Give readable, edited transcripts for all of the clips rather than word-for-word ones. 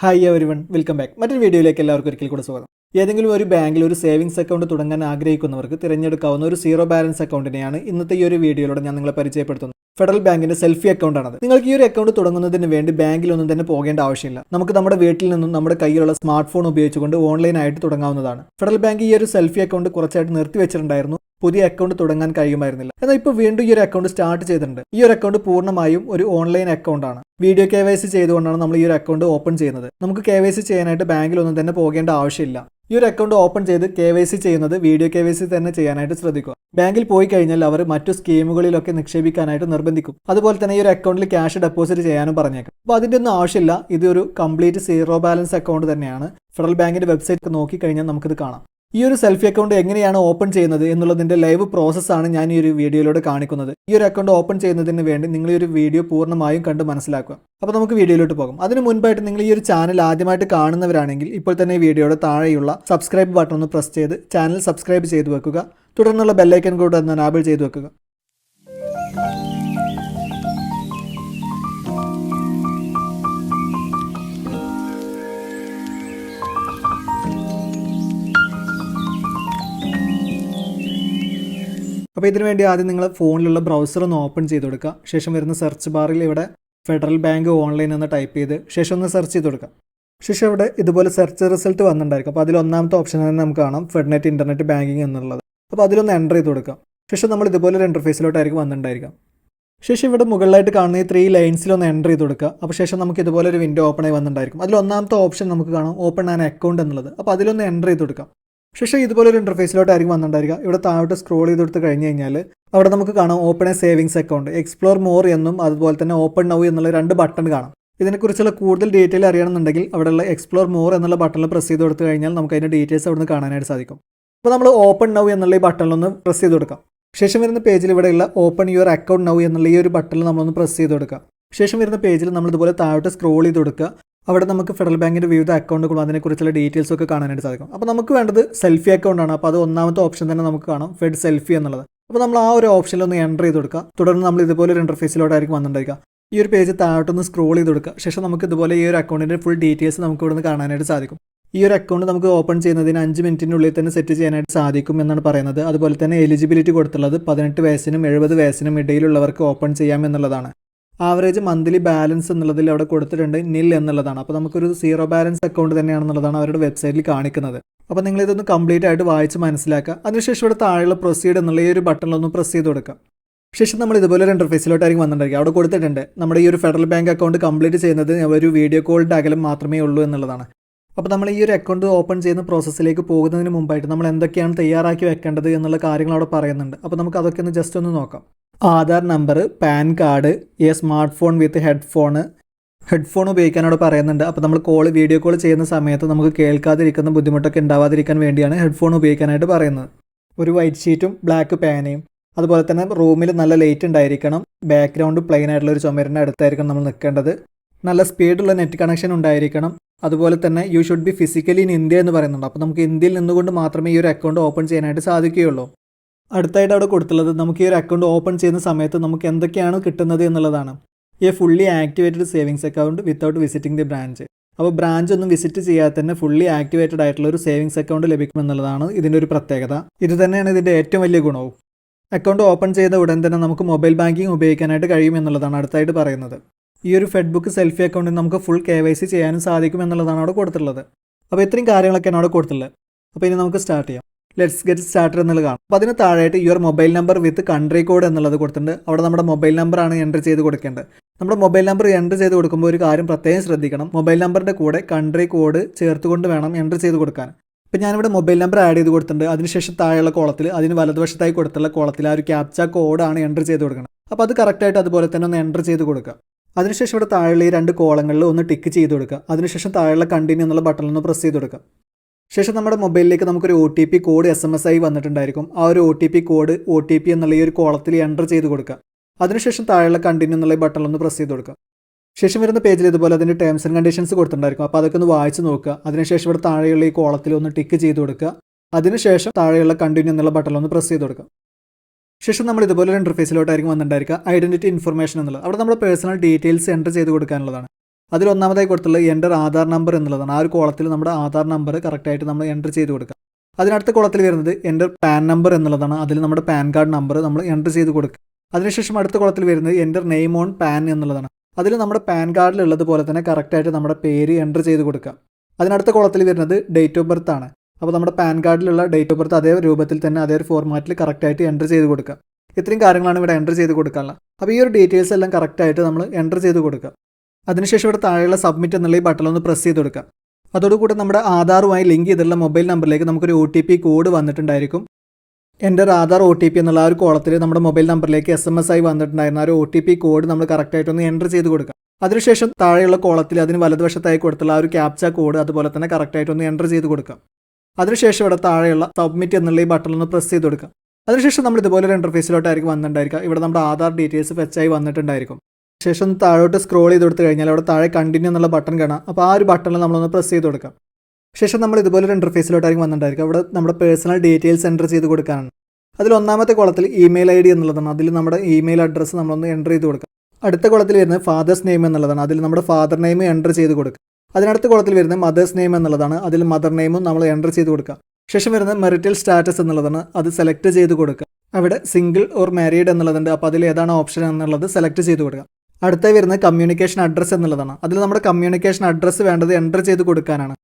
Hi everyone, welcome back. മറ്റൊരു വീഡിയോയിലേക്ക് എല്ലാവർക്കും ഒരിക്കൽ കൂടെ സ്വാഗതം. ഏതെങ്കിലും ഒരു ബാങ്കിൽ ഒരു സേവിങ്സ് അക്കൗണ്ട് തുടങ്ങാൻ ആഗ്രഹിക്കുന്നവർക്ക് തിരഞ്ഞെടുക്കാവുന്ന ഒരു സീറോ ബാലൻസ് അക്കൗണ്ടിനെയാണ് ഇന്നത്തെ ഈ ഒരു വീഡിയോയിലൂടെ ഞാൻ നിങ്ങളെ പരിചയപ്പെടുത്തുന്നത്. ഫെഡറൽ ബാങ്കിന്റെ സെൽഫി അക്കൗണ്ടാണത്. നിങ്ങൾക്ക് ഈ ഒരു അക്കൗണ്ട് തുടങ്ങുന്നതിന് വേണ്ടി ബാങ്കിലൊന്നും തന്നെ പോകേണ്ട ആവശ്യമില്ല. നമുക്ക് നമ്മുടെ വീട്ടിൽ നിന്നും നമ്മുടെ കയ്യിലുള്ള സ്മാർട്ട് ഫോൺ ഉപയോഗിച്ചുകൊണ്ട് ഓൺലൈനായിട്ട് തുടങ്ങാവുന്നതാണ്. ഫെഡറൽ ബാങ്ക് ഈ ഒരു സെൽഫി അക്കൗണ്ട് കുറച്ചായിട്ട് നിർത്തിവെച്ചിട്ടുണ്ടായിരുന്നു. പുതിയ അക്കൗണ്ട് തുടങ്ങാൻ കഴിയുമായിരുന്നില്ല. എന്നാൽ ഇപ്പോൾ വീണ്ടും ഈ ഒരു അക്കൗണ്ട് സ്റ്റാർട്ട് ചെയ്തിട്ടുണ്ട്. ഈ ഒരു അക്കൗണ്ട് പൂർണ്ണമായും ഒരു ഓൺലൈൻ അക്കൗണ്ടാണ്. വീഡിയോ KYC ചെയ്തുകൊണ്ടാണ് നമ്മൾ ഈ ഒരു അക്കൗണ്ട് ഓപ്പൺ ചെയ്യുന്നത്. നമുക്ക് KYC ചെയ്യാനായിട്ട് ബാങ്കിലൊന്നും തന്നെ പോകേണ്ട ആവശ്യമില്ല. ഈ ഒരു അക്കൗണ്ട് ഓപ്പൺ ചെയ്ത് KYC ചെയ്യുന്നത് വീഡിയോ KYC തന്നെ ചെയ്യാനായിട്ട് ശ്രദ്ധിക്കുക. ബാങ്കിൽ പോയി കഴിഞ്ഞാൽ അവർ മറ്റു സ്കീമുകളിലൊക്കെ നിക്ഷേപിക്കാനായിട്ട് നിർബന്ധിക്കും. അതുപോലെ തന്നെ ഈ ഒരു അക്കൗണ്ടിൽ ക്യാഷ് ഡെപ്പോസിറ്റ് ചെയ്യാനും പറഞ്ഞേക്കും. അപ്പോൾ അതിൻ്റെ ഒന്നും ആവശ്യമില്ല. ഇതൊരു കംപ്ലീറ്റ് സീറോ ബാലൻസ് അക്കൗണ്ട് തന്നെയാണ്. ഫെഡറൽ ബാങ്കിന്റെ വെബ്സൈറ്റ് നോക്കി കഴിഞ്ഞാൽ നമുക്കിത് കാണാം. ഈ ഒരു സെൽഫി അക്കൗണ്ട് എങ്ങനെയാണ് ഓപ്പൺ ചെയ്യുന്നത് എന്നുള്ളതിന്റെ ലൈവ് പ്രോസസ്സാണ് ഞാൻ ഈ ഒരു വീഡിയോയിലൂടെ കാണിക്കുന്നത്. ഈ ഒരു അക്കൗണ്ട് ഓപ്പൺ ചെയ്യുന്നതിന് വേണ്ടി നിങ്ങൾ ഈ ഒരു വീഡിയോ പൂർണ്ണമായും കണ്ട് മനസ്സിലാക്കുക. അപ്പോൾ നമുക്ക് വീഡിയോയിലോട്ട് പോകാം. അതിന് മുൻപായിട്ട് നിങ്ങൾ ഈ ഒരു ചാനൽ ആദ്യമായിട്ട് കാണുന്നവരാണെങ്കിൽ ഇപ്പോൾ തന്നെ ഈ വീഡിയോയുടെ താഴെയുള്ള സബ്സ്ക്രൈബ് ബട്ടൺ ഒന്ന് പ്രസ് ചെയ്ത് ചാനൽ സബ്സ്ക്രൈബ് ചെയ്ത് വെക്കുക. തുടർന്നുള്ള ബെല്ലൈക്കൺ കൂടെ ഒന്ന് എനാബിൾ ചെയ്ത് വെക്കുക. അപ്പോൾ ഇതിനു വേണ്ടി ആദ്യം നിങ്ങൾ ഫോണിലുള്ള ബ്രൗസർ ഒന്ന് ഓപ്പൺ ചെയ്ത് കൊടുക്കുക. ശേഷം വരുന്ന സെർച്ച് ബാറിൽ ഇവിടെ ഫെഡറൽ ബാങ്ക് ഓൺലൈൻ എന്ന് ടൈപ്പ് ചെയ്ത് ശേഷം ഒന്ന് സെർച്ച് ചെയ്ത് കൊടുക്കുക. ശേഷം ഇവിടെ ഇതുപോലെ സെർച്ച് റിസൾട്ട് വന്നിട്ടുണ്ടായിരിക്കും. അപ്പോൾ അതിൽ ഒന്നാമത്തെ ഓപ്ഷൻ തന്നെ നമുക്ക് കാണാം ഫെഡ്നെറ്റ് ഇൻ്റർനെറ്റ് ബാങ്കിങ് എന്നുള്ളത്. അപ്പോൾ അതിലൊന്ന് എൻ്റർ ചെയ്ത് കൊടുക്കുക. ശേഷം നമ്മൾ ഇതുപോലെ ഒരു ഇൻ്റർഫേസിലോട്ടായിരിക്കും വന്നിട്ടുണ്ടായിരിക്കാം. ശേഷം ഇവിടെ മുകളിലായിട്ട് കാണുന്ന ഈ 3 ലൈൻസിലൊന്ന് എൻ്റർ ചെയ്ത് കൊടുക്കുക. അപ്പോൾ ശേഷം നമുക്ക് ഇതുപോലെ ഒരു വിൻഡോ ഓപ്പൺ ആയി വന്നിട്ടുണ്ടായിരിക്കും. അതിൽ ഒന്നാമത്തെ ഓപ്ഷൻ നമുക്ക് കാണാം ഓപ്പൺ ആൻ അക്കൗണ്ട് എന്നുള്ളത്. അപ്പോൾ അതിലൊന്ന് എൻ്റർ ചെയ്ത് കൊടുക്കാം. ശേഷം ഇതുപോലെ ഒരു ഇൻ്റർഫേസിലോട്ടായിരിക്കും വന്നിട്ടുണ്ടായിരിക്കുക. ഇവിടെ താഴോട്ട് സ്ക്രോൾ ചെയ്ത് കൊടുത്ത് കഴിഞ്ഞ് കഴിഞ്ഞാൽ അവിടെ നമുക്ക് കാണാം open A savings account, explore more എന്നും അതുപോലെ തന്നെ ഓപ്പൺ നൗ എന്നുള്ള 2 ബട്ടൺ കാണാം. ഇതിനെക്കുറിച്ചുള്ള കൂടുതൽ ഡീറ്റെയിൽ അറിയണമെന്നുണ്ടെങ്കിൽ അവിടെയുള്ള എക്സ്പ്ലോർ മോർ എന്നുള്ള ബട്ടണിൽ പ്രസ് ചെയ്ത് കൊടുത്തു കഴിഞ്ഞാൽ നമുക്ക് അതിൻ്റെ ഡീറ്റെയിൽസ് അവിടെ നിന്ന് കാണാനായിട്ട് സാധിക്കും. അപ്പോൾ നമ്മൾ ഓപ്പൺ നൗ എന്നുള്ള ഈ ബട്ടണിലൊന്ന് പ്രസ് ചെയ്ത് കൊടുക്കാം. ശേഷം വരുന്ന പേജിൽ ഇവിടെയുള്ള ഓപ്പൺ യുവർ അക്കൗണ്ട് നൗ എന്നുള്ള ഈ ഒരു ബട്ടണിൽ നമ്മളൊന്ന് പ്രസ് ചെയ്ത് കൊടുക്കുക. ശേഷം വരുന്ന പേജിൽ നമ്മൾ ഇതുപോലെ താഴോട്ട് സ്ക്രോൾ ചെയ്ത് കൊടുക്കുക. അവിടെ നമുക്ക് ഫെഡറൽ ബാങ്കിൻ്റെ വിവിധ അക്കൗണ്ടുകളും അതിനെക്കുറിച്ചുള്ള ഡീറ്റെയിൽസ് ഒക്കെ കാണാനായിട്ട് സാധിക്കും. അപ്പോൾ നമുക്ക് വേണ്ടത് സെൽഫി അക്കൗണ്ടാണ്. അപ്പോൾ അത് ഒന്നാമത്തെ ഓപ്ഷൻ തന്നെ നമുക്ക് കാണാം ഫെഡ് സെൽഫി എന്നുള്ളത്. അപ്പോൾ നമ്മൾ ആ ഒരു ഓപ്ഷനിലൊന്ന് എൻ്റർ ചെയ്ത് കൊടുക്കുക. തുടർന്ന് നമ്മൾ ഇതുപോലെ ഒരു ഇൻ്റർഫേസിലോട്ടായിരിക്കും വന്നിട്ടുണ്ടായിരിക്കുക. ഈ ഒരു പേജ് താഴോട്ടൊന്ന് സ്ക്രോൾ ചെയ്ത് കൊടുക്കുക. ശേഷം നമുക്ക് ഇതുപോലെ ഈ ഒരു അക്കൗണ്ടിൻ്റെ ഫുൾ ഡീറ്റെയിൽസ് നമുക്ക് ഇവിടെ നിന്ന് കാണാനായിട്ട് സാധിക്കും. ഈ ഒരു അക്കൗണ്ട് നമുക്ക് ഓപ്പൺ ചെയ്യുന്നതിന് 5 മിനിറ്റിനുള്ളിൽ തന്നെ സെറ്റ് ചെയ്യാനായിട്ട് സാധിക്കും എന്നാണ് പറയുന്നത്. അതുപോലെ തന്നെ എലിജിബിലിറ്റി കൊടുത്തുള്ളത് 18 വയസ്സിനും 70 വയസ്സിനും ഇടയിലുള്ളവർക്ക് ഓപ്പൺ ചെയ്യാം എന്നുള്ളതാണ്. ആവറേജ് മന്ത്ലി ബാലൻസ് എന്നുള്ളതിൽ അവിടെ കൊടുത്തിട്ടുണ്ട് നിൽ എന്നുള്ളതാണ്. അപ്പോൾ നമുക്കൊരു സീറോ ബാലൻസ് അക്കൗണ്ട് തന്നെയാണെന്നുള്ളതാണ് അവരുടെ വെബ്സൈറ്റിൽ കാണിക്കുന്നത്. അപ്പോൾ നിങ്ങൾ ഇതൊന്ന് കംപ്ലീറ്റ് ആയിട്ട് വായിച്ച് മനസ്സിലാക്കുക. അതിനുശേഷം ഇവിടെ താഴെയുള്ള പ്രൊസീഡ് എന്നുള്ള ഈ ഒരു ബട്ടണിലൊന്ന് പ്രസ് ചെയ്ത് കൊടുക്കുക. ശേഷം നമ്മൾ ഇതുപോലെ ഒരു ഇൻ്റർഫേസിലോട്ടായിരിക്കും വന്നിട്ടുണ്ടായിരിക്കും. അവിടെ കൊടുത്തിട്ടുണ്ട് നമ്മുടെ ഈ ഒരു ഫെഡറൽ ബാങ്ക് അക്കൗണ്ട് കംപ്ലീറ്റ് ചെയ്യുന്നത് ഒരു വീഡിയോ കോളിൻ്റെ അകലം മാത്രമേ ഉള്ളൂ എന്നുള്ളതാണ്. അപ്പോൾ നമ്മൾ ഈ ഒരു അക്കൗണ്ട് ഓപ്പൺ ചെയ്യുന്ന പ്രോസസ്സിലേക്ക് പോകുന്നതിന് മുമ്പായിട്ട് നമ്മൾ എന്തൊക്കെയാണ് തയ്യാറാക്കി വെക്കേണ്ടത് എന്നുള്ള കാര്യങ്ങൾ അവിടെ പറയുന്നുണ്ട്. അപ്പോൾ നമുക്ക് അതൊക്കെ ഒന്ന് ജസ്റ്റ് ഒന്ന് നോക്കാം. Aadhaar number, PAN card, smart phone with headphone ഉപയോഗിക്കാനോട് പറയുന്നുണ്ട്. അപ്പോൾ നമ്മൾ വീഡിയോ കോൾ ചെയ്യുന്ന സമയത്ത് നമുക്ക് കേൾക്കാതിരിക്കുന്ന ബുദ്ധിമുട്ടൊക്കെ ഉണ്ടാവാതിരിക്കാൻ വേണ്ടിയാണ് ഹെഡ്ഫോൺ ഉപയോഗിക്കാനായിട്ട് പറയുന്നത്. ഒരു വൈറ്റ് ഷീറ്റും ബ്ലാക്ക് പേനയും, അതുപോലെ തന്നെ റൂമിൽ നല്ല ലൈറ്റ് ഉണ്ടായിരിക്കണം. ബാക്ക്ഗ്രൗണ്ട് പ്ലെയിൻ ആയിട്ടുള്ള ഒരു ചുമരിൻ്റെ അടുത്തായിരിക്കണം നമ്മൾ നിൽക്കേണ്ടത്. നല്ല സ്പീഡുള്ള നെറ്റ് കണക്ഷൻ ഉണ്ടായിരിക്കണം. അതുപോലെ തന്നെ you should be physically in India എന്ന് പറയുന്നുണ്ട്. അപ്പോൾ നമുക്ക് ഇന്ത്യയിൽ നിന്നുകൊണ്ട് മാത്രമേ ഈ ഒരു അക്കൗണ്ട് ഓപ്പൺ ചെയ്യാനായിട്ട് സാധിക്കുകയുള്ളൂ. അടുത്തായിട്ട് അവിടെ കൊടുത്തുള്ളത് നമുക്ക് ഈ ഒരു അക്കൗണ്ട് ഓപ്പൺ ചെയ്യുന്ന സമയത്ത് നമുക്ക് എന്തൊക്കെയാണ് കിട്ടുന്നത് എന്നുള്ളതാണ്. Fully activated savings account without visiting the branch. അപ്പോൾ ബ്രാഞ്ച് ഒന്നും വിസിറ്റ് ചെയ്യാതെ തന്നെ ഫുള്ളി ആക്ടിവേറ്റഡ് ആയിട്ടുള്ള ഒരു സേവിങ്സ് അക്കൗണ്ട് ലഭിക്കുമെന്നുള്ളതാണ് ഇതിൻ്റെ ഒരു പ്രത്യേകത. ഇത് തന്നെയാണ് ഇതിൻ്റെ ഏറ്റവും വലിയ ഗുണവും. അക്കൗണ്ട് ഓപ്പൺ ചെയ്ത ഉടൻ തന്നെ നമുക്ക് മൊബൈൽ ബാങ്കിങ് ഉപയോഗിക്കാനായിട്ട് കഴിയുമെന്നുള്ളതാണ് അടുത്തായിട്ട് പറയുന്നത്. ഈ ഒരു ഫെഡ്ബുക്ക് സെൽഫി അക്കൗണ്ടിൽ നമുക്ക് ഫുൾ KYC ചെയ്യാനും സാധിക്കും എന്നുള്ളതാണ് അവിടെ കൊടുത്തിട്ടുള്ളത്. അപ്പോൾ ഇത്രയും കാര്യങ്ങളൊക്കെയാണ് അവിടെ കൊടുത്തിട്ടുള്ളത്. അപ്പോൾ ഇനി നമുക്ക് സ്റ്റാർട്ട് ചെയ്യാം. ലെറ്റ്സ് ഗെറ്റ് സ്റ്റാർട്ടഡ് എന്നുള്ളത് കാണാം. അപ്പോൾ അതിന് താഴെയായിട്ട് your mobile number with country code എന്നുള്ളത് കൊടുത്തിട്ടുണ്ട്. അവിടെ നമ്മുടെ മൊബൈൽ നമ്പറാണ് എൻ്റർ ചെയ്ത് കൊടുക്കേണ്ടത്. നമ്മുടെ മൊബൈൽ നമ്പർ എൻ്റർ ചെയ്ത് കൊടുക്കുമ്പോൾ ഒരു കാര്യം പ്രത്യേകം ശ്രദ്ധിക്കണം. മൊബൈൽ നമ്പറിൻ്റെ കൂടെ കൺട്രി കോഡ് ചേർത്തുകൊണ്ട് വേണം എൻ്റർ ചെയ്ത് കൊടുക്കാൻ. ഇപ്പോൾ ഞാനിവിടെ മൊബൈൽ നമ്പർ ആഡ് ചെയ്ത് കൊടുത്തിട്ടുണ്ട്. അതിനുശേഷം താഴെയുള്ള കോളത്തിൽ അതിന് വലതുവശത്തായി കൊടുത്തുള്ള കോളത്തിൽ ആ ഒരു ക്യാപ്ച കോഡാണ് എൻ്റർ ചെയ്ത് കൊടുക്കണം. അപ്പോൾ അത് കറക്റ്റായിട്ട് അതുപോലെ തന്നെ ഒന്ന് എൻ്റർ ചെയ്ത് കൊടുക്കുക. അതിനുശേഷം ഇവിടെ താഴെയുള്ള ഈ 2 കോളങ്ങളിൽ ഒന്ന് ടിക്ക് ചെയ്ത് കൊടുക്കുക. അതിനുശേഷം താഴെയുള്ള കണ്ടിന്യൂ എന്നുള്ള ബട്ടണിൽ ഒന്ന് പ്രസ് ചെയ്ത് കൊടുക്കുക. ശേഷം നമ്മുടെ മൊബൈലിലേക്ക് നമുക്കൊരു OTP കോഡ് SMS ആയി വന്നിട്ടുണ്ടായിരിക്കും. ആ ഒരു കോഡ് OTP എന്നുള്ള ഈ ഒരു കോളത്തിൽ എൻ്റർ ചെയ്ത് കൊടുക്കുക. അതിനുശേഷം താഴെയുള്ള കണ്ടിന്യൂ എന്നുള്ള ബട്ടണിൽ ഒന്ന് പ്രസ് ചെയ്ത് കൊടുക്കുക. ശേഷം വരുന്ന പേജിൽ ഇതുപോലെ അതിൻ്റെ ടേംസ് ആൻഡ് കണ്ടീഷൻസ് കൊടുത്തിട്ടുണ്ടായിരിക്കും. അപ്പോൾ അതൊക്കെ ഒന്ന് വായിച്ച് നോക്കുക. അതിനുശേഷം ഇവിടെ താഴെയുള്ള ഈ കോളത്തിൽ ഒന്ന് ടിക്ക് ചെയ്ത് കൊടുക്കുക. അതിനുശേഷം താഴെയുള്ള കണ്ടിന്യൂ എന്നുള്ള ബട്ടണിൽ ഒന്ന് പ്രസ് ചെയ്ത് കൊടുക്കുക. ശേഷം നമ്മൾ ഇതുപോലെ ഒരു ഇൻ്റർഫേസിലോട്ടായിരിക്കും വന്നിട്ടുണ്ടായിരിക്കുക ഐഡൻറ്റിറ്റി ഇൻഫർമേഷൻ എന്നുള്ളത്. അവിടെ നമ്മുടെ പേഴ്സണൽ ഡീറ്റെയിൽസ് എൻ്റർ ചെയ്ത് കൊടുക്കാനുള്ളതാണ്. അതിൽ ഒന്നാമതായി കൊടുത്തുള്ളത് എൻ്റർ ആധാർ നമ്പർ എന്നുള്ളതാണ്. ആ ഒരു കോളത്തിൽ നമ്മുടെ ആധാർ നമ്പർ കറക്റ്റായിട്ട് നമ്മൾ എൻ്റർ ചെയ്ത് കൊടുക്കുക. അതിനടുത്ത കോളത്തിൽ വരുന്നത് എൻ്റർ പാൻ നമ്പർ എന്നുള്ളതാണ്. അതിൽ നമ്മുടെ പാൻ കാർഡ് നമ്പർ നമ്മൾ എൻ്റർ ചെയ്ത് കൊടുക്കുക. അതിനുശേഷം അടുത്ത കോളത്തിൽ വരുന്നത് എൻ്റർ നെയിം ഓൺ പാൻ എന്നുള്ളതാണ്. അതിൽ നമ്മുടെ പാൻ കാർഡിലുള്ളത് പോലെ തന്നെ കറക്റ്റായിട്ട് നമ്മുടെ പേര് എൻ്റർ ചെയ്ത് കൊടുക്കുക. അതിനടുത്ത കോളത്തിൽ വരുന്നത് ഡേറ്റ് ഓഫ് ബർത്ത് ആണ്. അപ്പോൾ നമ്മുടെ പാൻ കാർഡിലുള്ള ഡേറ്റ് ഓഫ് ബർത്ത് അതേ രൂപത്തിൽ തന്നെ അതേ ഒരു ഫോർമാറ്റിൽ കറക്റ്റായിട്ട് എൻ്റർ ചെയ്ത് കൊടുക്കുക. ഇത്രയും കാര്യങ്ങളാണ് ഇവിടെ എൻ്റർ ചെയ്ത് കൊടുക്കാനുള്ളത്. അപ്പോൾ ഈ ഒരു ഡീറ്റെയിൽസ് എല്ലാം കറക്റ്റായിട്ട് നമ്മൾ എൻ്റർ ചെയ്ത് കൊടുക്കുക. അതിനുശേഷം ഇവിടെ താഴെയുള്ള സബ്മിറ്റ് എന്നുള്ള ഈ ബട്ടൺ ഒന്ന് പ്രസ് ചെയ്ത് കൊടുക്കുക. അതോടുകൂടി നമ്മുടെ ആധാറുമായി ലിങ്ക് ചെയ്തിട്ടുള്ള മൊബൈൽ നമ്പറിലേക്ക് നമുക്കൊരു OTP കോഡ് വന്നിട്ടുണ്ടായിരിക്കും. എൻ്റെ ആധാർ OTP എന്നുള്ള ആ ഒരു കോളത്തിൽ നമ്മുടെ മൊബൈൽ നമ്പറിലേക്ക് SMS ആയി വന്നിട്ടുണ്ടായിരുന്ന ആ ഒരു OTP കോഡ് നമ്മൾ കറക്റ്റായിട്ടൊന്ന് എൻ്റർ ചെയ്ത് കൊടുക്കുക. അതിനുശേഷം താഴെയുള്ള കോളത്തിൽ അതിന് വലതുവശത്തായി കൊടുത്തുള്ള ആ ഒരു ക്യാപ്ച കോഡ് അതുപോലെ തന്നെ കറക്റ്റായിട്ടൊന്ന് എൻ്റർ ചെയ്ത് കൊടുക്കുക. അതിനുശേഷം ഇവിടെ താഴെയുള്ള സബ്മിറ്റ് എന്നുള്ള ഈ ബട്ടൺ ഒന്ന് പ്രസ് ചെയ്ത് കൊടുക്കുക. അതിനുശേഷം നമ്മൾ ഇതുപോലെ ഒരു ഇൻ്റർഫേസിലോട്ടായിരിക്കും വന്നിട്ടുണ്ടായിരിക്കുക. ഇവിടെ നമ്മുടെ ആധാർ ഡീറ്റെയിൽസ് ഫെച്ചായി വന്നിട്ടുണ്ടായിരിക്കും. ശേഷം താഴോട്ട് സ്ക്രോൾ ചെയ്ത് കൊടുത്തു കഴിഞ്ഞാൽ അവിടെ താഴെ കണ്ടിന്യൂ എന്നുള്ള ബട്ടൺ കാണാം. അപ്പോൾ ആ ഒരു ബട്ടണിൽ നമ്മളൊന്ന് പ്രസ് ചെയ്ത് കൊടുക്കാം. ശേഷം നമ്മൾ ഇതുപോലെ ഒരു ഇൻ്റർഫേസിലോട്ടായിരിക്കും വന്നിട്ടുണ്ടായിരിക്കും. അവിടെ നമ്മുടെ പേഴ്സണൽ ഡീറ്റെയിൽസ് എൻ്റർ ചെയ്ത് കൊടുക്കാനാണ്. അതിൽ ഒന്നാമത്തെ കോളത്തിൽ ഇമെയിൽ ID എന്നുള്ളതാണ്. അതിൽ നമ്മുടെ ഇമെയിൽ അഡ്രസ്സ് നമ്മളൊന്ന് എൻ്റർ ചെയ്ത് കൊടുക്കാം. അടുത്ത കോളത്തിൽ വരുന്നത് ഫാദേഴ്സ് നെയിം എന്നുള്ളതാണ്. അതിൽ നമ്മുടെ ഫാദർ നെയിം എൻ്റർ ചെയ്ത് കൊടുക്കുക. അതിനടുത്ത കോളത്തിൽ വരുന്നത് മദേഴ്സ് നെയിം എന്നുള്ളതാണ്. അതിൽ മദർ നെയിമും നമ്മൾ എൻ്റർ ചെയ്ത് കൊടുക്കുക. ശേഷം വരുന്നത് മെറിറ്റൽ സ്റ്റാറ്റസ് എന്നുള്ളതാണ്. അത് സെലക്ട് ചെയ്ത് കൊടുക്കുക. അവിടെ സിംഗിൾ ഓർ മാരീഡ് എന്നുള്ളതുണ്ട്. അപ്പോൾ അതിൽ ഏതാണ് ഓപ്ഷൻ എന്നുള്ളത് സെലക്ട് ചെയ്ത് കൊടുക്കുക. അടുത്ത വരുന്നത് കമ്മ്യൂണിക്കേഷൻ അഡ്രസ്സ് എന്നുള്ളതാണ്. അതിൽ നമ്മുടെ കമ്മ്യൂണിക്കേഷൻ അഡ്രസ്സ് വേണ്ടത് എൻ്റർ ചെയ്ത് കൊടുക്കാനാണ്.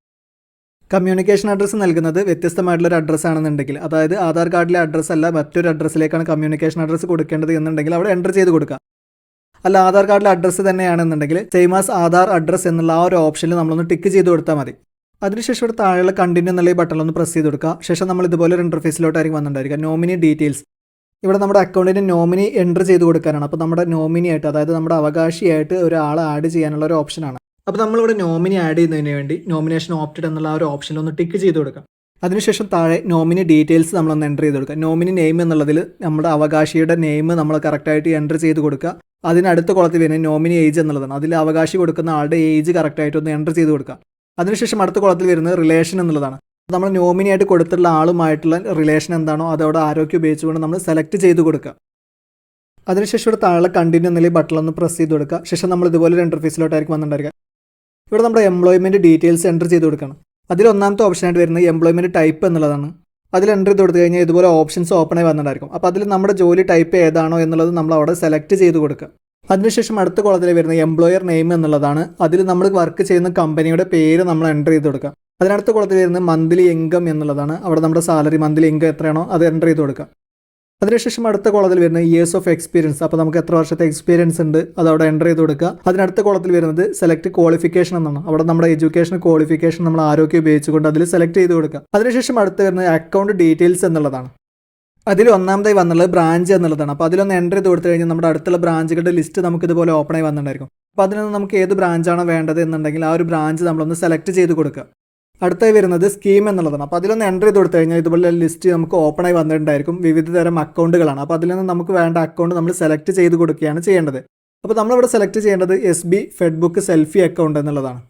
കമ്മ്യൂണിക്കേഷൻ അഡ്രസ്സ് നൽകുന്നത് വ്യത്യസ്തമായിട്ടുള്ളൊരു അഡ്രസ്സ് ആണെന്നുണ്ടെങ്കിൽ, അതായത് ആധാർ കാർഡിലെ അഡ്രസ്സ് അല്ല മറ്റൊരു അഡ്രസ്സിലേക്കാണ് കമ്മ്യൂണിക്കേഷൻ അഡ്രസ്സ് കൊടുക്കേണ്ടത് എന്നുണ്ടെങ്കിൽ അവിടെ എൻ്റർ ചെയ്ത് കൊടുക്കുക. അല്ല ആധാർ കാർഡിലെ അഡ്രസ്സ് തന്നെയാണെന്നുണ്ടെങ്കിൽ സെയിം ആസ് ആധാർ അഡ്രസ്സ് എന്നുള്ള ആ ഒരു ഓപ്ഷനിൽ നമ്മളൊന്ന് ടിക്ക് ചെയ്ത് കൊടുത്താൽ മതി. അതിനുശേഷം ഇവിടെ താഴെയുള്ള കണ്ടിന്യൂ എന്നുള്ള ഈ ബട്ടണിലൊന്ന് പ്രസ് ചെയ്ത് കൊടുക്കുക. ശേഷം നമ്മൾ ഇതുപോലെ ഒരു ഇൻ്റർഫേസിലോട്ടായിരിക്കും വന്നിട്ടുണ്ടായിരിക്കുക. നോമിനി ഡീറ്റെയിൽസ് ഇവിടെ നമ്മുടെ അക്കൗണ്ടിൻ്റെ നോമിനി എൻ്റർ ചെയ്ത് കൊടുക്കാനാണ്. അപ്പോൾ നമ്മുടെ നോമിനി ആയിട്ട്, അതായത് നമ്മുടെ അവകാശിയായിട്ട് ഒരാളെ ആഡ് ചെയ്യാനുള്ള ഒരു ഓപ്ഷനാണ്. അപ്പോൾ നമ്മളിവിടെ നോമിനി ആഡ് ചെയ്യുന്നതിന് വേണ്ടി നോമിനേഷൻ ഓപ്റ്റഡ് എന്നുള്ള ആ ഒരു ഓപ്ഷനിൽ ഒന്ന് ടിക്ക് ചെയ്ത് കൊടുക്കാം. അതിനുശേഷം താഴെ നോമിനി ഡീറ്റെയിൽസ് നമ്മളൊന്ന് എൻ്റർ ചെയ്ത് കൊടുക്കുക. നോമിനി നെയിം എന്നുള്ളതിൽ നമ്മുടെ അവകാശിയുടെ നെയിം നമ്മൾ കറക്റ്റായിട്ട് എൻ്റർ ചെയ്ത് കൊടുക്കുക. അതിനടുത്ത കുളത്തിൽ വരുന്നത് നോമിനി ഏജ് എന്നുള്ളതാണ്. അതിൽ അവകാശി കൊടുക്കുന്ന ആളുടെ ഏജ് കറക്റ്റായിട്ട് ഒന്ന് എൻ്റർ ചെയ്ത് കൊടുക്കുക. അതിനുശേഷം അടുത്ത കുളത്തിൽ വരുന്നത് റിലേഷൻ എന്നുള്ളതാണ്. നമ്മൾ നോമിനിയായിട്ട് കൊടുത്തിട്ടുള്ള ആളുമായിട്ടുള്ള റിലേഷൻ എന്താണോ അതോടെ ആരോഗ്യം ഉപയോഗിച്ചുകൊണ്ട് നമ്മൾ സെലക്ട് ചെയ്ത് കൊടുക്കുക. അതിനുശേഷം ഇവിടെ താഴെ കണ്ടിന്യൂ എന്നുള്ള ബട്ടൺ പ്രസ് ചെയ്ത് കൊടുക്കുക. ശേഷം നമ്മൾ ഇതുപോലെ ഒരു ഇൻ്റർഫേസിലോട്ടായിരിക്കും വന്നിട്ടുണ്ടായിരിക്കുക. ഇവിടെ നമ്മുടെ എംപ്ലോയ്മെൻറ്റ് ഡീറ്റെയിൽസ് എൻ്റർ ചെയ്ത് കൊടുക്കണം. അതിൽ ഒന്നാമത്തെ ഓപ്ഷനായിട്ട് വരുന്നത് എംപ്ലോയ്മെൻറ്റ് ടൈപ്പ് എന്നുള്ളതാണ്. അതിൽ എൻ്റർ ചെയ്ത് കൊടുത്തു കഴിഞ്ഞാൽ ഇതുപോലെ ഓപ്ഷൻസ് ഓപ്പണായി വന്നിട്ടുണ്ടായിരിക്കും. അപ്പോൾ അതിൽ നമ്മുടെ ജോലി ടൈപ്പ് ഏതാണോ എന്നുള്ളത് നമ്മൾ അവിടെ സെലക്ട് ചെയ്ത് കൊടുക്കുക. അതിനുശേഷം അടുത്ത കോളത്തിൽ വരുന്ന എംപ്ലോയർ നെയിം എന്നുള്ളതാണ്. അതിൽ നമ്മൾ വർക്ക് ചെയ്യുന്ന കമ്പനിയുടെ പേര് നമ്മൾ എൻ്റർ ചെയ്ത് കൊടുക്കുക. അതിനടുത്ത കോളത്തിൽ വരുന്നത് മന്ത്ലി ഇൻകം എന്നുള്ളതാണ്. അവിടെ നമ്മുടെ സാലറി മന്ത്ലി ഇൻകം എത്രയാണോ അത് എൻ്റർ ചെയ്ത് കൊടുക്കുക. അതിനുശേഷം അടുത്ത കോളത്തിൽ വരുന്ന ഇയേഴ്സ് ഓഫ് എക്സ്പീരിയൻസ്. അപ്പോൾ നമുക്ക് എത്ര വർഷത്തെ എക്സ്പീരിയൻസ് ഉണ്ട് അത് അവിടെ എൻ്റർ ചെയ്ത് കൊടുക്കുക. അതിനടുത്ത കോളത്തിൽ വരുന്നത് സെലക്ട് ക്വാളിഫിക്കേഷൻ എന്നാണ്. അവിടെ നമ്മുടെ എഡ്യൂക്കേഷൻ ക്വാളിഫിക്കേഷൻ നമ്മൾ ആരോഗ്യം ഉപയോഗിച്ചുകൊണ്ട് അതിൽ സെലക്ട് ചെയ്ത് കൊടുക്കുക. അതിനുശേഷം അടുത്ത് വരുന്നത് അക്കൗണ്ട് ഡീറ്റെയിൽസ് എന്നുള്ളതാണ്. അതിൽ ഒന്നാമതായി വന്നുള്ളത് ബ്രാഞ്ച് എന്നുള്ളതാണ്. അപ്പോൾ അതിലൊന്ന് എൻ്റർ ചെയ്ത് കൊടുത്തു കഴിഞ്ഞാൽ നമ്മുടെ അടുത്തുള്ള ബ്രാഞ്ചുകളുടെ ലിസ്റ്റ് നമുക്ക് ഇതുപോലെ ഓപ്പണായി വന്നിട്ടുണ്ടായിരിക്കും. അപ്പോൾ അതിനൊന്ന് നമുക്ക് ഏത് ബ്രാഞ്ചാണോ വേണ്ടത് എന്നുണ്ടെങ്കിൽ ആ ഒരു ബ്രാഞ്ച് നമ്മളൊന്ന് സെലക്ട് ചെയ്ത് കൊടുക്കുക. അടുത്തായി വരുന്നത് സ്കീം എന്നുള്ളതാണ്. അപ്പോൾ അതിലൊന്ന് എൻ്റർ ചെയ്ത് കൊടുത്തു കഴിഞ്ഞാൽ ഇതുപോലെ ലിസ്റ്റ് നമുക്ക് ഓപ്പണായി വന്നിട്ടുണ്ടായിരിക്കും. വിവിധ തരം അക്കൗണ്ടുകളാണ്. അപ്പോൾ അതിൽ നിന്ന് നമുക്ക് വേണ്ട അക്കൗണ്ട് നമ്മൾ സെലക്ട് ചെയ്ത് കൊടുക്കുകയാണ് ചെയ്യേണ്ടത്. അപ്പോൾ നമ്മളിവിടെ സെലക്ട് ചെയ്യേണ്ടത് SB ഫെഡ്ബുക്ക് സെൽഫി അക്കൗണ്ട് എന്നുള്ളതാണ്.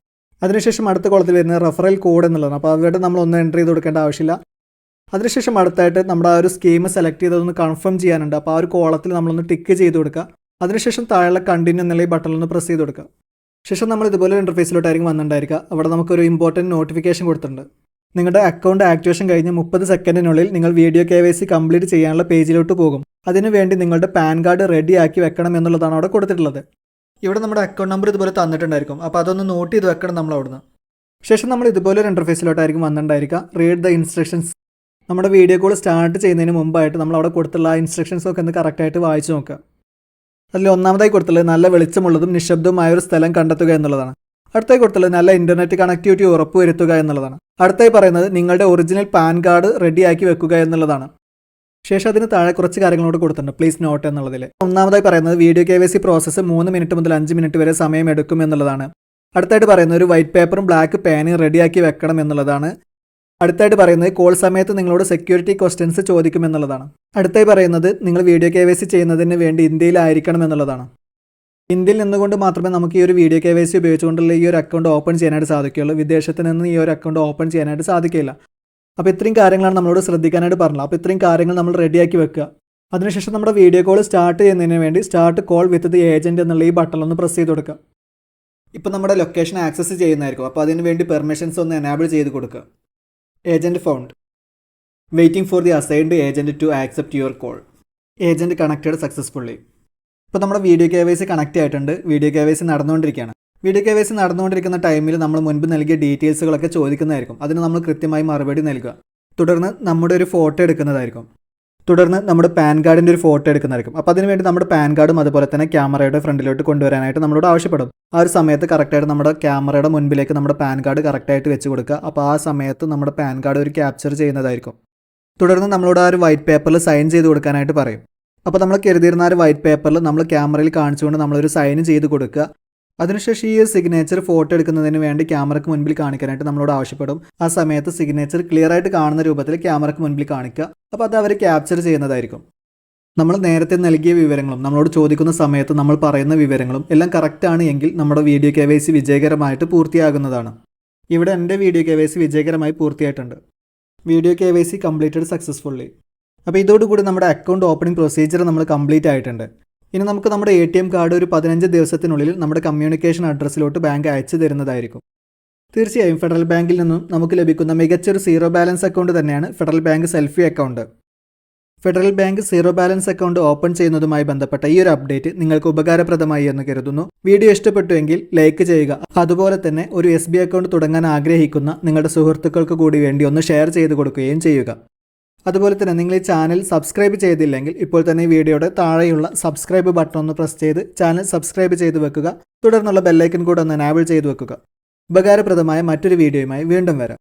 അതിനുശേഷം അടുത്ത കോളത്തിൽ വരുന്നത് റെഫറൽ കോഡ് എന്നുള്ളതാണ്. അപ്പോൾ അവിടെ നമ്മളൊന്ന് എൻ്റർ ചെയ്ത് കൊടുക്കേണ്ട ആവശ്യമില്ല. അതിനുശേഷം അടുത്തായിട്ട് നമ്മുടെ ആ ഒരു സ്കീം സെലക്ട് ചെയ്തതൊന്ന് കൺഫേം ചെയ്യാനുണ്ട്. അപ്പോൾ ആ ഒരു കോളത്തിൽ നമ്മളൊന്ന് ടിക്ക് ചെയ്ത് കൊടുക്കുക. അതിനുശേഷം താഴെ കണ്ടിന്യൂ എന്നുള്ള ഈ ബട്ടണിലൊന്ന് പ്രസ് ചെയ്ത് കൊടുക്കുക. ശേഷം നമ്മൾ ഇതുപോലെ ഇൻ്റർഫേസിലോട്ടായിരിക്കും വന്നിട്ടുണ്ടായിരിക്കുക. അവിടെ നമുക്കൊരു ഇമ്പോർട്ടൻറ്റ് നോട്ടിഫിക്കേഷൻ കൊടുത്തിട്ടുണ്ട്. നിങ്ങളുടെ അക്കൗണ്ട് ആക്ടിവേഷൻ കഴിഞ്ഞ് 30 സെക്കൻഡിനുള്ളിൽ നിങ്ങൾ വീഡിയോ KYC കംപ്ലീറ്റ് ചെയ്യാനുള്ള പേജിലോട്ട് പോകും. അതിനുവേണ്ടി നിങ്ങളുടെ പാൻ കാർഡ് റെഡിയാക്കി വെക്കണം എന്നുള്ളതാണ് അവിടെ കൊടുത്തിട്ടുള്ളത്. ഇവിടെ നമ്മുടെ അക്കൗണ്ട് നമ്പർ ഇതുപോലെ തന്നിട്ടുണ്ടായിരിക്കും. അപ്പോൾ അതൊന്ന് നോട്ട് ചെയ്ത് വെക്കണം നമ്മൾ അവിടുന്ന്. ശേഷം നമ്മൾ ഇതുപോലെ ഒരു ഇൻ്റർഫേസിലോട്ടായിരിക്കും വന്നിട്ടുണ്ടായിരിക്കുക. Read the instructions. നമ്മുടെ വീഡിയോ കോൾ സ്റ്റാർട്ട് ചെയ്യുന്നതിന് മുമ്പായിട്ട് നമ്മൾ അവിടെ കൊടുത്തുള്ള ആ ഇൻസ്ട്രക്ഷൻസ് ഒക്കെ ഒന്ന് കറക്റ്റായിട്ട് വായിച്ചു നോക്കുക. അതിൽ ഒന്നാമതായി കൊടുത്തുള്ളത് നല്ല വെളിച്ചമുള്ളതും നിശബ്ദവുമായ ഒരു സ്ഥലം കണ്ടെത്തുക എന്നുള്ളതാണ്. അടുത്തായി കൊടുത്തുള്ളത് നല്ല ഇൻ്റർനെറ്റ് കണക്ടിവിറ്റി ഉറപ്പുവരുത്തുക എന്നുള്ളതാണ്. അടുത്തായി പറയുന്നത് നിങ്ങളുടെ ഒറിജിനൽ പാൻ കാർഡ് റെഡിയാക്കി വെക്കുക എന്നുള്ളതാണ്. ശേഷം അതിന് താഴെ കുറച്ച് കാര്യങ്ങളോട് കൊടുത്തിട്ടുണ്ട്. പ്ലീസ് നോട്ട് എന്നുള്ളതിൽ ഒന്നാമതായി പറയുന്നത് വീഡിയോ KYC പ്രോസസ്സ് 3 മിനിറ്റ് മുതൽ 5 മിനിറ്റ് വരെ സമയം എടുക്കും എന്നുള്ളതാണ്. അടുത്തായിട്ട് പറയുന്നത് ഒരു വൈറ്റ് പേപ്പറും ബ്ലാക്ക് പേനയും റെഡിയാക്കി വെക്കണം എന്നുള്ളതാണ്. അടുത്തായിട്ട് പറയുന്നത് കോൾ സമയത്ത് നിങ്ങളോട് സെക്യൂരിറ്റി ക്വസ്റ്റ്യൻസ് ചോദിക്കുമെന്നുള്ളതാണ്. അടുത്തായി പറയുന്നത് നിങ്ങൾ വീഡിയോ KYC ചെയ്യുന്നതിന് വേണ്ടി ഇന്ത്യയിലായിരിക്കണം എന്നുള്ളതാണ്. ഇന്ത്യയിൽ നിന്നുകൊണ്ട് മാത്രമേ നമുക്ക് ഈ ഒരു വീഡിയോ KYC ഉപയോഗിച്ചുകൊണ്ടുള്ള ഈ ഒരു അക്കൗണ്ട് ഓപ്പൺ ചെയ്യാനായിട്ട് സാധിക്കുകയുള്ളൂ. വിദേശത്ത് നിന്ന് ഈ ഒരു അക്കൗണ്ട് ഓപ്പൺ ചെയ്യാനായിട്ട് സാധിക്കില്ല. അപ്പോൾ ഇത്രയും കാര്യങ്ങളാണ് നമ്മളോട് ശ്രദ്ധിക്കാനായിട്ട് പറഞ്ഞത്. അപ്പോൾ ഇത്രയും കാര്യങ്ങൾ നമ്മൾ റെഡിയാക്കി വെക്കുക. അതിനുശേഷം നമ്മുടെ വീഡിയോ കോൾ സ്റ്റാർട്ട് ചെയ്യുന്നതിന് വേണ്ടി start call with the agent എന്നുള്ള ഈ ബട്ടൺ ഒന്ന് പ്രസ് ചെയ്ത് കൊടുക്കുക. ഇപ്പോൾ നമ്മുടെ ലൊക്കേഷൻ ആക്സസ് ചെയ്യുന്നതായിരിക്കും. അപ്പോൾ അതിന് വേണ്ടി പെർമിഷൻസ് ഒന്ന് എനാബിൾ ചെയ്ത് കൊടുക്കുക. Agent found. Waiting for the assigned agent to accept your call. Agent connected successfully. ഇപ്പോൾ നമ്മുടെ വീഡിയോ KYC കണക്റ്റ് ആയിട്ടുണ്ട്. വീഡിയോ KYC നടന്നുകൊണ്ടിരിക്കുകയാണ്. വീഡിയോ KYC നടന്നുകൊണ്ടിരിക്കുന്ന ടൈമിൽ നമ്മൾ മുൻപ് നൽകിയ ഡീറ്റെയിൽസുകളൊക്കെ ചോദിക്കുന്നതായിരിക്കും. അതിന് നമ്മൾ കൃത്യമായി മറുപടി നൽകുക. തുടർന്ന് നമ്മുടെ ഒരു ഫോട്ടോ എടുക്കുന്നതായിരിക്കും. തുടർന്ന് നമ്മുടെ പാൻ കാർഡിൻ്റെ ഒരു ഫോട്ടോ എടുക്കുന്നതായിരിക്കും. അപ്പോൾ അതിനുവേണ്ടി നമ്മുടെ പാൻ കാർഡും അതുപോലെ തന്നെ ക്യാമറയുടെ ഫ്രണ്ടിലോട്ട് കൊണ്ടുവരാനായിട്ട് നമ്മളോട് ആവശ്യപ്പെടും. ആ ഒരു സമയത്ത് കറക്റ്റായിട്ട് നമ്മുടെ ക്യാമറയുടെ മുൻപിലേക്ക് നമ്മുടെ പാൻ കാർഡ് കറക്റ്റായിട്ട് വെച്ച് കൊടുക്കുക. അപ്പോൾ ആ സമയത്ത് നമ്മുടെ പാൻ കാർഡ് ഒരു ക്യാപ്ചർ ചെയ്യുന്നതായിരിക്കും. തുടർന്ന് നമ്മളോട് ആ ഒരു വൈറ്റ് പേപ്പറിൽ സൈൻ ചെയ്ത് കൊടുക്കാനായിട്ട് പറയും. അപ്പോൾ നമ്മൾ കരുതിയിരുന്ന ആ ഒരു വൈറ്റ് പേപ്പറിൽ നമ്മൾ ക്യാമറയിൽ കാണിച്ചുകൊണ്ട് നമ്മളൊരു സൈൻ ചെയ്ത് കൊടുക്കുക. അതിനുശേഷം ഈ സിഗ്നേച്ചർ ഫോട്ടോ എടുക്കുന്നതിന് വേണ്ടി ക്യാമറയ്ക്ക് മുൻപിൽ കാണിക്കാനായിട്ട് നമ്മളോട് ആവശ്യപ്പെടും. ആ സമയത്ത് സിഗ്നേച്ചർ ക്ലിയർ ആയിട്ട് കാണുന്ന രൂപത്തിൽ ക്യാമറയ്ക്ക് മുൻപിൽ കാണിക്കുക. അപ്പോൾ അത് അവർ ക്യാപ്ചർ ചെയ്യുന്നതായിരിക്കും. നമ്മൾ നേരത്തെ നൽകിയ വിവരങ്ങളും നമ്മളോട് ചോദിക്കുന്ന സമയത്ത് നമ്മൾ പറയുന്ന വിവരങ്ങളും എല്ലാം കറക്റ്റാണ് എങ്കിൽ നമ്മുടെ വീഡിയോ KYC വിജയകരമായിട്ട് പൂർത്തിയാകുന്നതാണ്. ഇവിടെ എൻ്റെ വീഡിയോ KYC വിജയകരമായി പൂർത്തിയായിട്ടുണ്ട്. Video KYC completed successfully. അപ്പോൾ ഇതോടുകൂടി നമ്മുടെ അക്കൗണ്ട് ഓപ്പണിംഗ് പ്രൊസീജിയർ നമ്മൾ കംപ്ലീറ്റ് ആയിട്ടുണ്ട്. ഇനി നമുക്ക് നമ്മുടെ ATM കാർഡ് ഒരു 15 ദിവസത്തിനുള്ളിൽ നമ്മുടെ കമ്മ്യൂണിക്കേഷൻ അഡ്രസ്സിലോട്ട് ബാങ്ക് അയച്ചു തരുന്നതായിരിക്കും. തീർച്ചയായും ഫെഡറൽ ബാങ്കിൽ നിന്നും നമുക്ക് ലഭിക്കുന്ന മികച്ചൊരു സീറോ ബാലൻസ് അക്കൗണ്ട് തന്നെയാണ് Federal Bank selfie account. Federal Bank zero balance account open ചെയ്യുന്നതുമായി ബന്ധപ്പെട്ട ഈ ഒരു അപ്ഡേറ്റ് നിങ്ങൾക്ക് ഉപകാരപ്രദമായി എന്ന് കരുതുന്നു. വീഡിയോ ഇഷ്ടപ്പെട്ടുവെങ്കിൽ ലൈക്ക് ചെയ്യുക. അതുപോലെ തന്നെ ഒരു SBI അക്കൗണ്ട് തുടങ്ങാൻ ആഗ്രഹിക്കുന്ന നിങ്ങളുടെ സുഹൃത്തുക്കൾക്ക് കൂടി വേണ്ടി ഒന്ന് ഷെയർ ചെയ്ത് കൊടുക്കുകയും ചെയ്യുക. അതുപോലെ തന്നെ നിങ്ങൾ ഈ ചാനൽ സബ്സ്ക്രൈബ് ചെയ്തില്ലെങ്കിൽ ഇപ്പോൾ തന്നെ ഈ വീഡിയോയുടെ താഴെയുള്ള സബ്സ്ക്രൈബ് ബട്ടൺ ഒന്ന് പ്രസ് ചെയ്ത് ചാനൽ സബ്സ്ക്രൈബ് ചെയ്ത് വെക്കുക. തുടർന്നുള്ള ബെല്ലൈക്കൺ കൂടെ ഒന്ന് എനാബിൾ ചെയ്ത് വെക്കുക. ഉപകാരപ്രദമായ മറ്റൊരു വീഡിയോയുമായി വീണ്ടും വരാം.